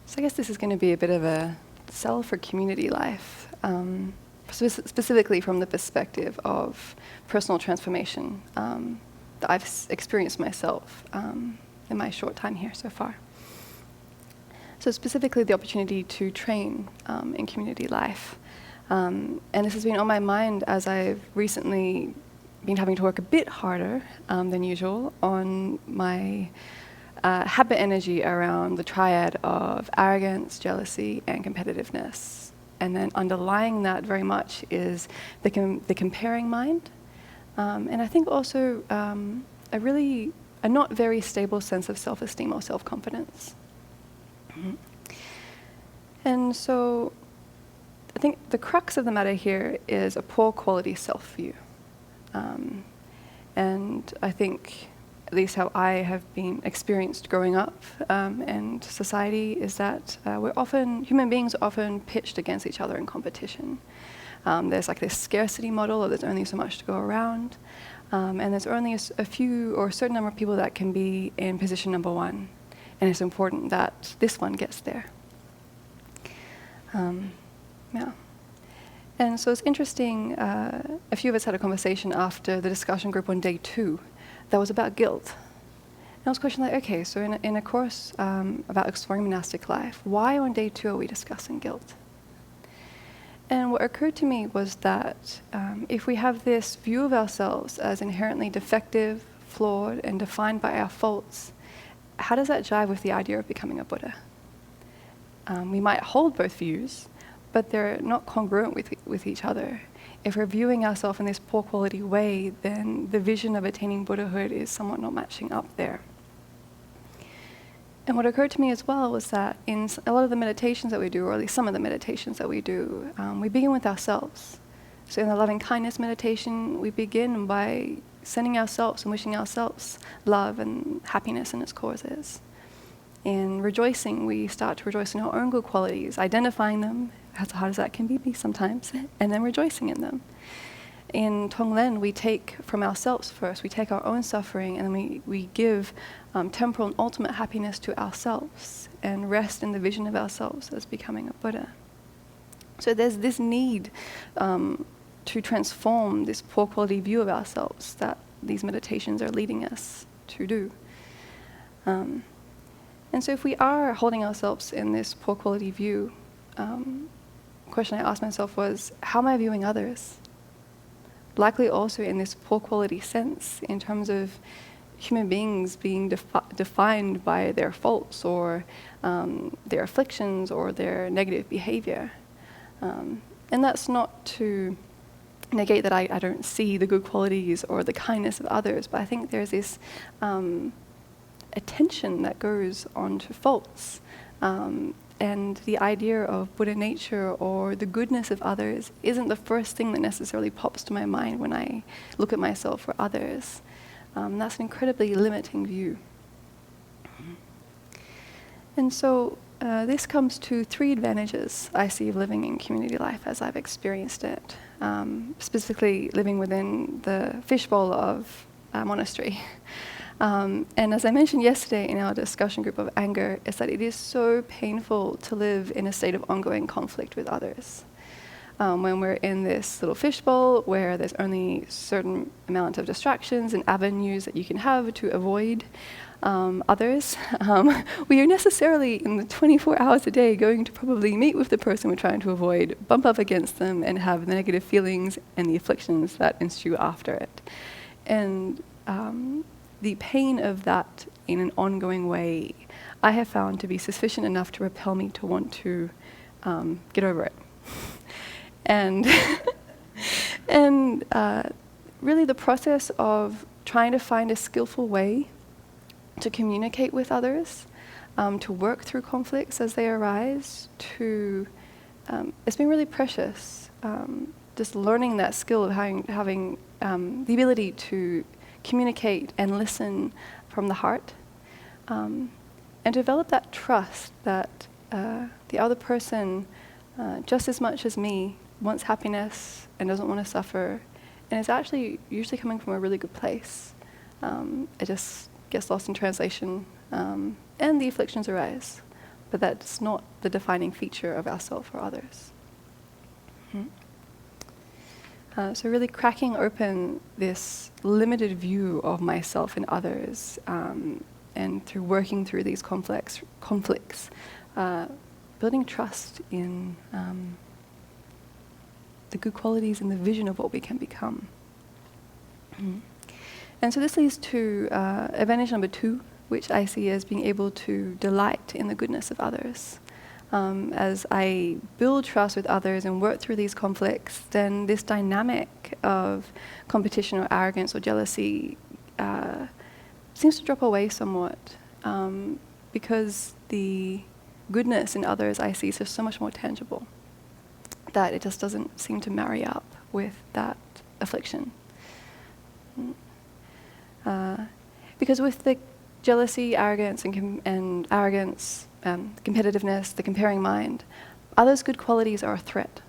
So I guess this is going to be a bit of a sell for community life, specifically from the perspective of personal transformation that I've experienced myself in my short time here so far. So specifically the opportunity to train in community life. And this has been on my mind as I've recently been having to work a bit harder than usual on my habit energy around the triad of arrogance, jealousy, and competitiveness. And then underlying that very much is the comparing mind. And I think also a not very stable sense of self-esteem or self-confidence. And so I think the crux of the matter here is a poor quality self-view. And I think, at least how I have been experienced growing up and society, is that human beings are often pitched against each other in competition. There's like this scarcity model of there's only so much to go around, and there's only a few or a certain number of people that can be in position number one, and it's important that this one gets there. Yeah. And so it's interesting, a few of us had a conversation after the discussion group on day 2 that was about guilt. And I was questioning, like, okay, so in a course about exploring monastic life, why on day 2 are we discussing guilt? And what occurred to me was that if we have this view of ourselves as inherently defective, flawed, and defined by our faults, how does that jive with the idea of becoming a Buddha? We might hold both views, but they're not congruent with each other. If we're viewing ourselves in this poor quality way, then the vision of attaining Buddhahood is somewhat not matching up there. And what occurred to me as well was that in a lot of the meditations that we do, or at least some of the meditations that we do, we begin with ourselves. So in the loving kindness meditation, we begin by sending ourselves and wishing ourselves love and happiness in its causes. In rejoicing, we start to rejoice in our own good qualities, identifying them, as hard as that can be sometimes, and then rejoicing in them. In Tonglen, we take from ourselves first, we take our own suffering, and then we give temporal and ultimate happiness to ourselves, and rest in the vision of ourselves as becoming a Buddha. So there's this need to transform this poor quality view of ourselves that these meditations are leading us to do. And so if we are holding ourselves in this poor quality view, question I asked myself was, how am I viewing others? Likely also in this poor quality sense, in terms of human beings being defined by their faults or their afflictions or their negative behavior. And that's not to negate that I don't see the good qualities or the kindness of others, but I think there's this attention that goes on to faults. And the idea of Buddha nature or the goodness of others isn't the first thing that necessarily pops to my mind when I look at myself or others. That's an incredibly limiting view. And so this comes to 3 advantages I see of living in community life as I've experienced it, specifically living within the fishbowl of a monastery. And as I mentioned yesterday in our discussion group of anger, is that it is so painful to live in a state of ongoing conflict with others. When we're in this little fishbowl where there's only a certain amount of distractions and avenues that you can have to avoid others, we are necessarily in the 24 hours a day going to probably meet with the person we're trying to avoid, bump up against them, and have the negative feelings and the afflictions that ensue after it. And the pain of that in an ongoing way, I have found to be sufficient enough to repel me to want to get over it. And really the process of trying to find a skillful way to communicate with others, to work through conflicts as they arise, it's been really precious. Just learning that skill of having the ability to communicate and listen from the heart, and develop that trust that the other person, just as much as me, wants happiness and doesn't want to suffer, and is actually usually coming from a really good place. It just gets lost in translation, and the afflictions arise. but that's not the defining feature of ourselves or others. So really cracking open this limited view of myself and others, and through working through these conflicts, building trust in the good qualities and the vision of what we can become. And so this leads to advantage number 2, which I see as being able to delight in the goodness of others. As I build trust with others and work through these conflicts, then this dynamic of competition or arrogance or jealousy seems to drop away somewhat, because the goodness in others I see is just so much more tangible that it just doesn't seem to marry up with that affliction. Because with the jealousy, arrogance, and arrogance, competitiveness, the comparing mind, others' good qualities are a threat.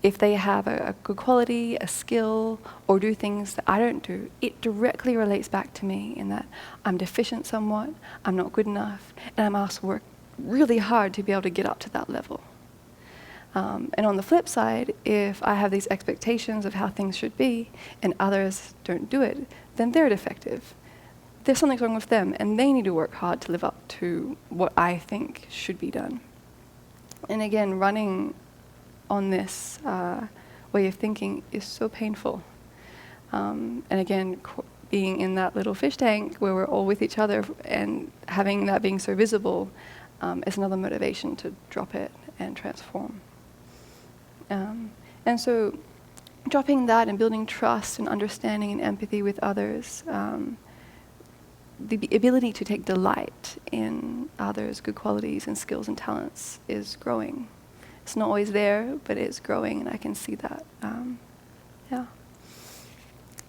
If they have a good quality, a skill, or do things that I don't do, it directly relates back to me in that I'm deficient somewhat, I'm not good enough, and I'm asked to work really hard to be able to get up to that level. And on the flip side, if I have these expectations of how things should be and others don't do it, then they're defective. There's something wrong with them, and they need to work hard to live up to what I think should be done. And again, running on this way of thinking is so painful. And again, being in that little fish tank where we're all with each other and having that being so visible is another motivation to drop it and transform. And so dropping that and building trust and understanding and empathy with others, the ability to take delight in others' good qualities and skills and talents is growing. It's not always there, but it's growing, and I can see that.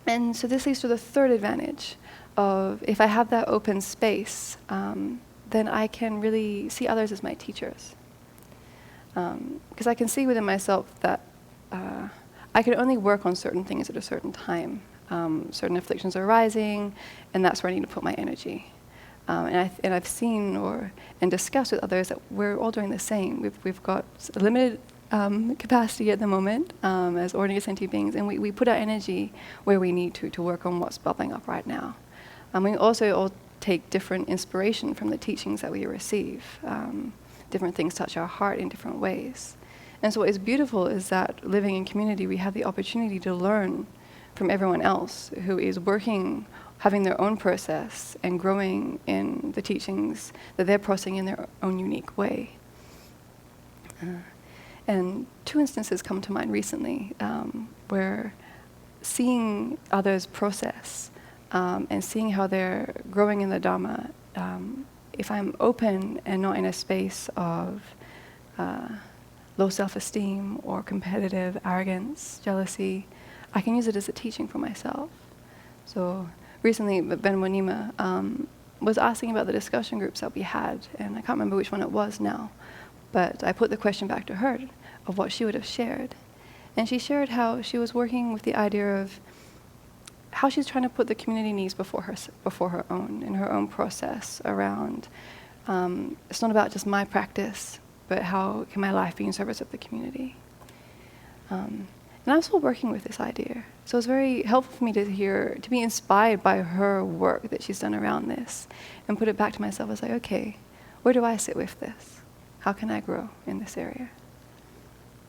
And so this leads to the third advantage of if I have that open space, then I can really see others as my teachers. Because I can see within myself that I can only work on certain things at a certain time. Certain afflictions are rising, and that's where I need to put my energy. And I've seen and discussed with others that we're all doing the same. We've got a limited capacity at the moment as ordinary sentient beings, and we put our energy where we need to work on what's bubbling up right now. We also all take different inspiration from the teachings that we receive. Different things touch our heart in different ways. And so what is beautiful is that living in community, we have the opportunity to learn from everyone else who is working, having their own process and growing in the teachings that they're processing in their own unique way. And 2 instances come to mind recently where seeing others process and seeing how they're growing in the Dharma, if I'm open and not in a space of low self-esteem or competitive arrogance, jealousy, I can use it as a teaching for myself. So recently, Venerable Nima was asking about the discussion groups that we had, and I can't remember which one it was now, but I put the question back to her of what she would have shared. And she shared how she was working with the idea of how she's trying to put the community needs before her own, in her own process around, it's not about just my practice, but how can my life be in service of the community. And I'm still working with this idea. So it's very helpful for me to be inspired by her work that she's done around this and put it back to myself as like, okay, where do I sit with this? How can I grow in this area?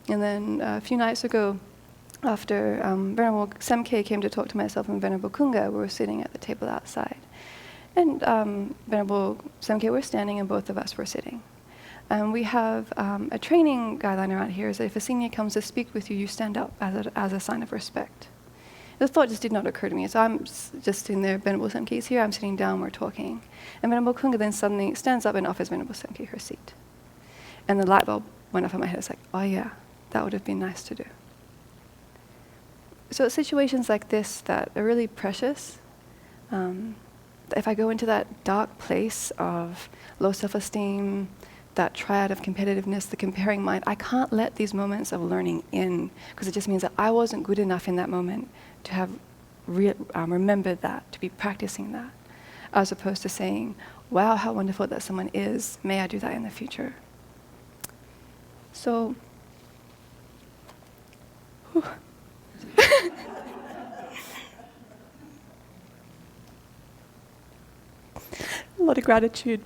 And then a few nights ago, after Venerable Semke came to talk to myself and Venerable Kunga, we were sitting at the table outside. And Venerable Semke were standing and both of us were sitting. And we have a training guideline around here is that if a senior comes to speak with you, you stand up as a sign of respect. The thought just did not occur to me. So I'm just in there, Venerable Semke is here, I'm sitting down, we're talking. And Venerable Kunga then suddenly stands up and offers Venerable Semke her seat. And the light bulb went off in my head. It's like, oh yeah, that would have been nice to do. So it's situations like this that are really precious. If I go into that dark place of low self-esteem, that triad of competitiveness, the comparing mind, I can't let these moments of learning in, because it just means that I wasn't good enough in that moment to have remembered that, to be practicing that, as opposed to saying, wow, how wonderful that someone is. May I do that in the future? So, whew. A lot of gratitude.